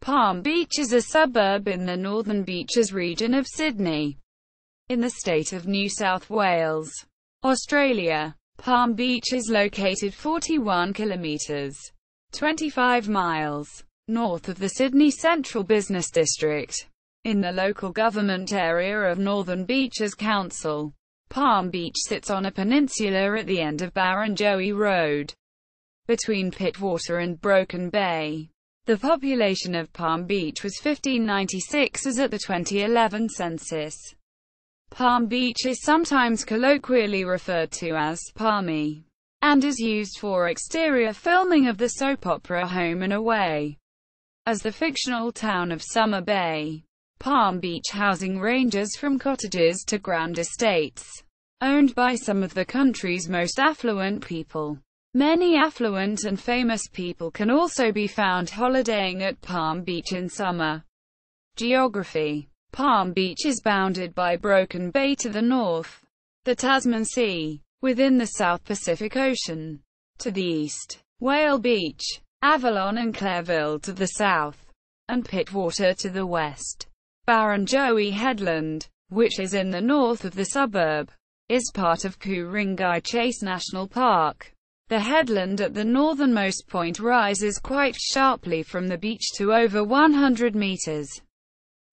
Palm Beach is a suburb in the Northern Beaches region of Sydney, in the state of New South Wales, Australia. Palm Beach is located 41 kilometres, 25 miles, north of the Sydney Central Business District, in the local government area of Northern Beaches Council. Palm Beach sits on a peninsula at the end of Barrenjoey Road, between Pittwater and Broken Bay. The population of Palm Beach was 1596 as at the 2011 census. Palm Beach is sometimes colloquially referred to as Palmy, and is used for exterior filming of the soap opera Home and Away, as the fictional town of Summer Bay. Palm Beach housing ranges from cottages to grand estates, owned by some of the country's most affluent people. Many affluent and famous people can also be found holidaying at Palm Beach in summer. Geography. Palm Beach is bounded by Broken Bay to the north, the Tasman Sea, within the South Pacific Ocean, to the east, Whale Beach, Avalon and Clareville to the south, and Pittwater to the west. Barrenjoey Headland, which is in the north of the suburb, is part of Ku-ring-gai Chase National Park. The headland at the northernmost point rises quite sharply from the beach to over 100 meters,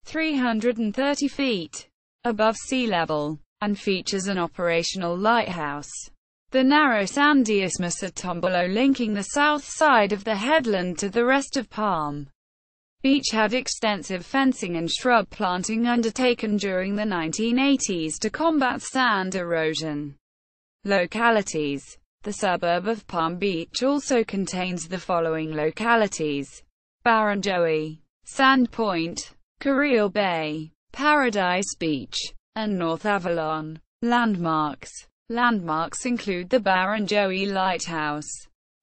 330 feet, above sea level, and features an operational lighthouse. The narrow sandy isthmus at Tombolo linking the south side of the headland to the rest of Palm Beach had extensive fencing and shrub planting undertaken during the 1980s to combat sand erosion. Localities. The suburb of Palm Beach also contains the following localities: Barrenjoey, Sandpoint, Carreel Bay, Paradise Beach, and North Avalon. Landmarks. Landmarks include the Barrenjoey Lighthouse,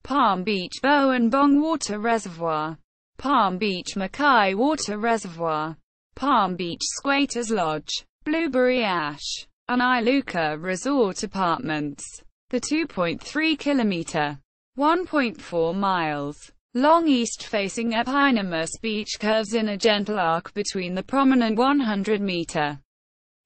Palm Beach Bowen Bong Water Reservoir, Palm Beach Mackay Water Reservoir, Palm Beach Squatters Lodge, Blueberry Ash, and Iluka Resort Apartments. The 2.3-kilometre, 1.4 miles, long east-facing eponymous beach curves in a gentle arc between the prominent 100-metre,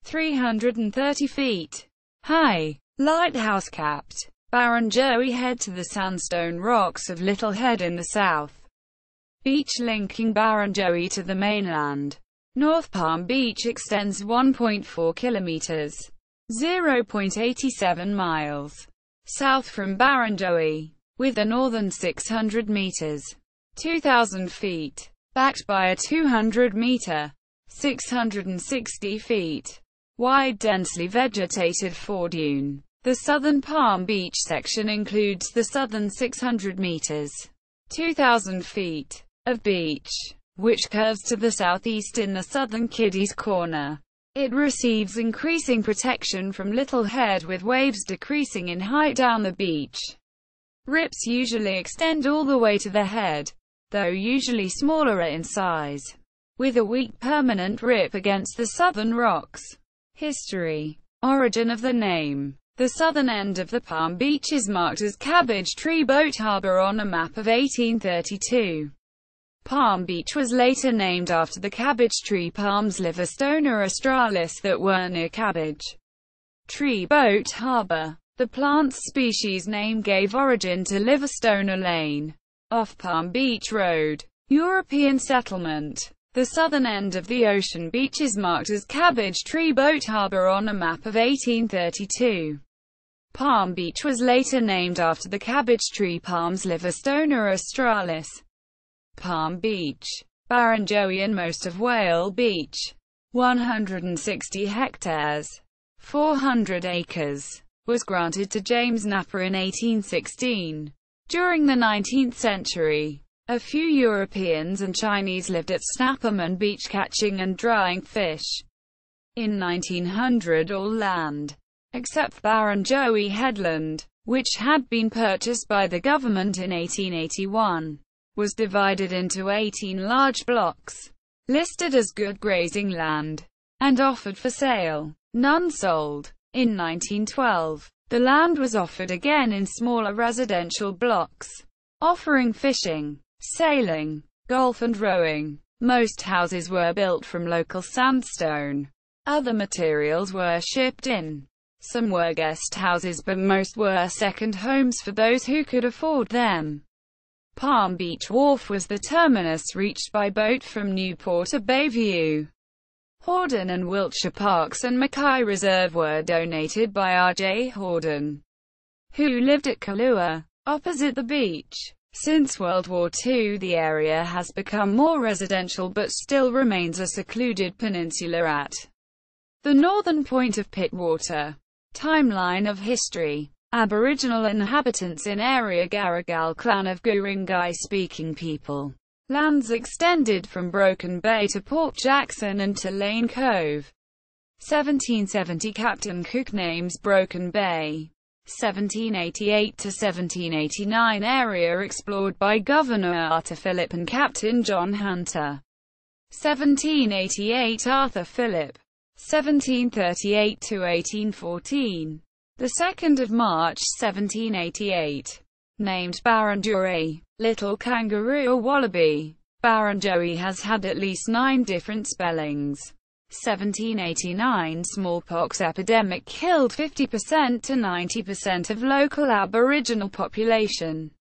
330 feet, high, lighthouse-capped, Barrenjoey Head to the sandstone rocks of Little Head in the south. Beach linking Barrenjoey to the mainland. North Palm Beach extends 1.4 kilometres, 0.87 miles, south from Barrenjoey, with a northern 600 meters, 2,000 feet, backed by a 200-meter, 660 feet, wide densely vegetated foredune. The southern Palm Beach section includes the southern 600 meters, 2,000 feet, of beach, which curves to the southeast in the southern Kiddies Corner. It receives increasing protection from Little Head, with waves decreasing in height down the beach. Rips usually extend all the way to the head, though usually smaller in size, with a weak permanent rip against the southern rocks. History. Origin of the name. The southern end of the Palm Beach is marked as Cabbage Tree Boat Harbor on a map of 1832. Palm Beach was later named after the cabbage tree palms Livistona australis that were near Cabbage Tree Boat Harbor. The plant's species name gave origin to Livistona Lane, off Palm Beach Road. European settlement. The southern end of the ocean beach is marked as Cabbage Tree Boat Harbor on a map of 1832. Palm Beach was later named after the cabbage tree palms Livistona australis. Palm Beach, Barrenjoey and most of Whale Beach, 160 hectares, 400 acres, was granted to James Napper in 1816. During the 19th century, a few Europeans and Chinese lived at Snapperman Beach catching and drying fish. In 1900 all land, except Barrenjoey Headland, which had been purchased by the government in 1881, was divided into 18 large blocks, listed as good grazing land, and offered for sale. None sold. In 1912, the land was offered again in smaller residential blocks, offering fishing, sailing, golf and rowing. Most houses were built from local sandstone. Other materials were shipped in. Some were guest houses, but most were second homes for those who could afford them. Palm Beach Wharf was the terminus reached by boat from Newport to Bayview. Hordern and Wiltshire Parks and Mackay Reserve were donated by R.J. Hordern, who lived at Kailua, opposite the beach. Since World War II, the area has become more residential but still remains a secluded peninsula at the northern point of Pittwater. Timeline of history. Aboriginal inhabitants in area Garagal clan of Guringai-speaking people. Lands extended from Broken Bay to Port Jackson and to Lane Cove. 1770 Captain Cook names Broken Bay. 1788 to 1789 area explored by Governor Arthur Phillip and Captain John Hunter. 1788 Arthur Phillip. 1738 to 1814. The 2nd of March 1788. Named Barrenjoey, little kangaroo or wallaby. Barrenjoey has had at least 9 different spellings. 1789 smallpox epidemic killed 50% to 90% of local Aboriginal population.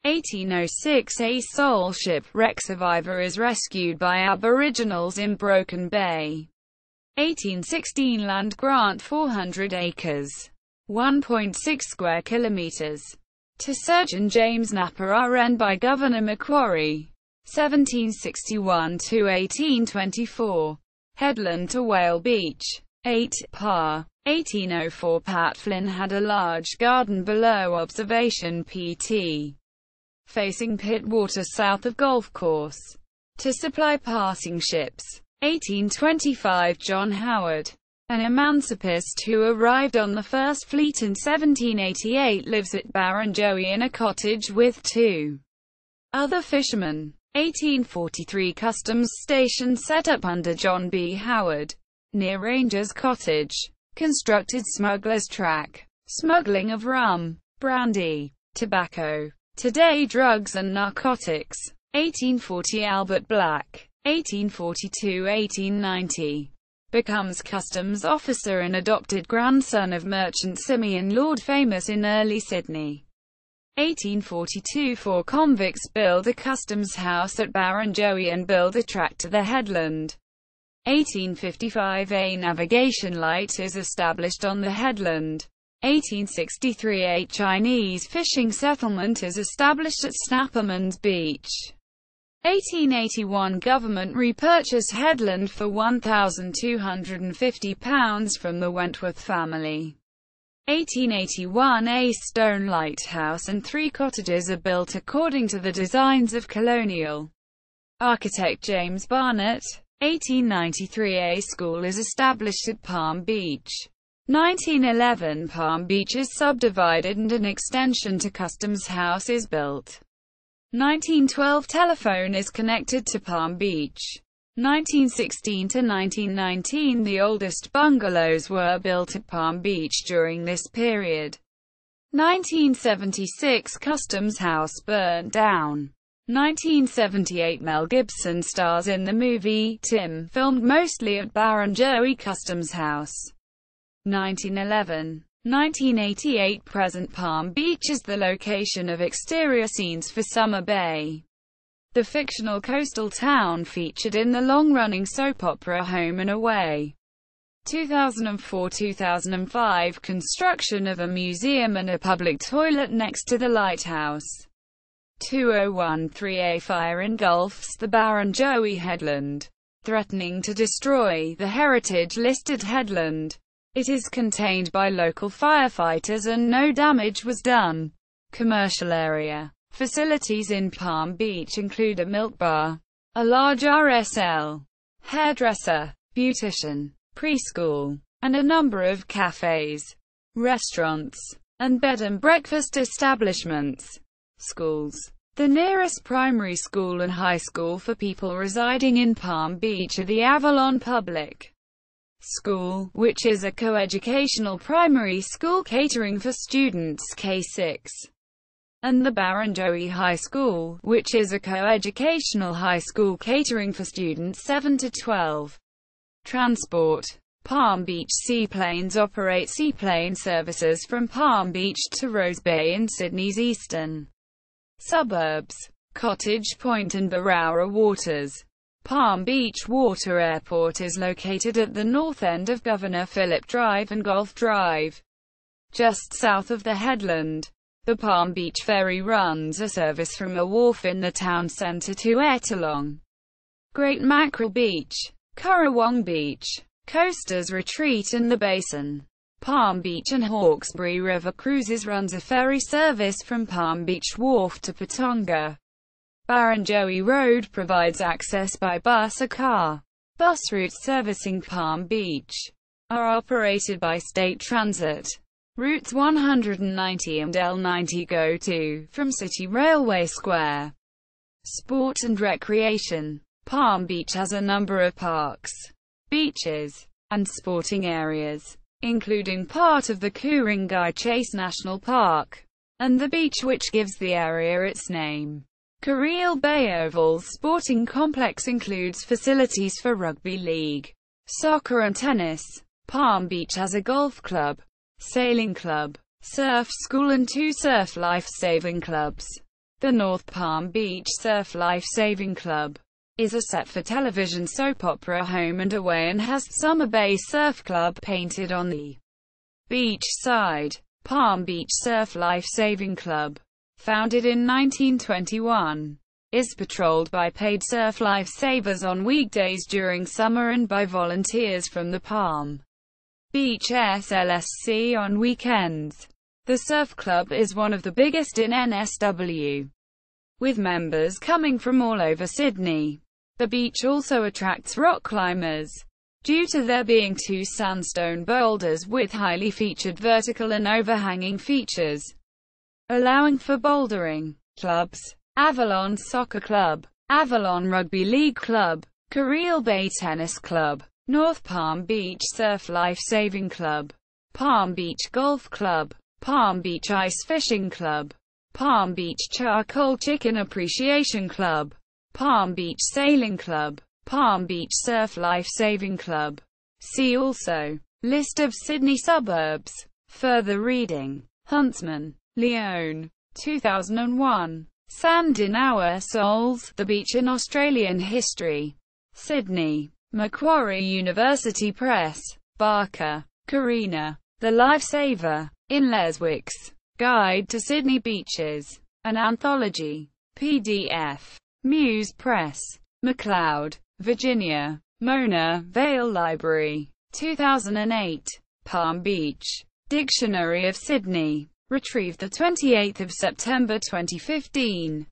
1806 a soul shipwreck survivor is rescued by Aboriginals in Broken Bay. 1816 land grant 400 acres, 1.6 square kilometres, to Surgeon James Napper RN by Governor Macquarie. 1761 to 1824. Headland to Whale Beach. 8 par. 1804 Pat Flynn had a large garden below observation PT, facing Pittwater south of golf course, to supply passing ships. 1825 John Howard, an emancipist who arrived on the First Fleet in 1788, lives at Barrenjoey in a cottage with 2 other fishermen. 1843 Customs station set up under John B. Howard, near Ranger's Cottage. Constructed smuggler's track. Smuggling of rum, brandy, tobacco, today drugs and narcotics. 1840 Albert Black. 1842–1890. Becomes customs officer and adopted grandson of merchant Simeon Lord, famous in early Sydney. 1842 Four convicts build a customs house at Barrenjoey and build a track to the headland. 1855 A navigation light is established on the headland. 1863 A Chinese fishing settlement is established at Snapperman's Beach. 1881 Government repurchase headland for £1,250 from the Wentworth family. 1881 A stone lighthouse and 3 cottages are built according to the designs of colonial architect James Barnett. 1893 A school is established at Palm Beach. 1911 Palm Beach is subdivided and an extension to Customs House is built. 1912 telephone is connected to Palm Beach. 1916 to 1919 The oldest bungalows were built at Palm Beach during this period. 1976 Customs House burnt down. 1978 Mel Gibson stars in the movie Tim, filmed mostly at Barrenjoey Customs House. 1911. 1988 Present Palm Beach is the location of exterior scenes for Summer Bay, the fictional coastal town featured in the long-running soap opera Home and Away. 2004–2005 Construction of a museum and a public toilet next to the lighthouse. 2013 A fire engulfs the Barrenjoey headland, threatening to destroy the heritage-listed headland. It is contained by local firefighters and no damage was done. Commercial area. Facilities in Palm Beach include a milk bar, a large RSL, hairdresser, beautician, preschool, and a number of cafes, restaurants, and bed and breakfast establishments. Schools. The nearest primary school and high school for people residing in Palm Beach are the Avalon Public School, which is a coeducational primary school catering for students K-6. and the Barrenjoey High School, which is a co-educational high school catering for students 7 to 12. Transport. Palm Beach Seaplanes operate seaplane services from Palm Beach to Rose Bay in Sydney's eastern suburbs, Cottage Point and Barroura Waters. Palm Beach Water Airport is located at the north end of Governor Phillip Drive and Golf Drive, just south of the headland. The Palm Beach Ferry runs a service from a wharf in the town centre to Ettalong, Great Mackerel Beach, Currawong Beach. Coasters retreat in the basin. Palm Beach and Hawkesbury River Cruises runs a ferry service from Palm Beach Wharf to Patonga. Barrenjoey Road provides access by bus or car. Bus routes servicing Palm Beach are operated by State Transit. Routes 190 and L90 go to, from City Railway Square. Sport and recreation. Palm Beach has a number of parks, beaches, and sporting areas, including part of the Ku-ring-gai Chase National Park, and the beach which gives the area its name. Careel Bay Oval's sporting complex includes facilities for rugby league, soccer and tennis. Palm Beach has a golf club, sailing club, surf school and 2 surf life-saving clubs. The North Palm Beach Surf Life-Saving Club is a set-for-television soap opera home and away and has Summer Bay Surf Club painted on the beach side. Palm Beach Surf Life-Saving Club, founded in 1921, is patrolled by paid surf lifesavers on weekdays during summer and by volunteers from the Palm Beach SLSC on weekends. The surf club is one of the biggest in NSW, with members coming from all over Sydney. The beach also attracts rock climbers, due to there being 2 sandstone boulders with highly featured vertical and overhanging features, allowing for bouldering. Clubs: Avalon Soccer Club, Avalon Rugby League Club, Careel Bay Tennis Club, North Palm Beach Surf Life-Saving Club, Palm Beach Golf Club, Palm Beach Ice Fishing Club, Palm Beach Charcoal Chicken Appreciation Club, Palm Beach Sailing Club, Palm Beach Surf Life-Saving Club. See also, List of Sydney suburbs. Further reading. Huntsman, Leone, 2001. Sand in Our Souls, The Beach in Australian History. Sydney, Macquarie University Press. Barker, Karina. The Lifesaver, in Leswick's Guide to Sydney Beaches, an anthology. PDF. Muse Press. McLeod, Virginia. Mona Vale Library. 2008. Palm Beach. Dictionary of Sydney. Retrieved 28 September 2015.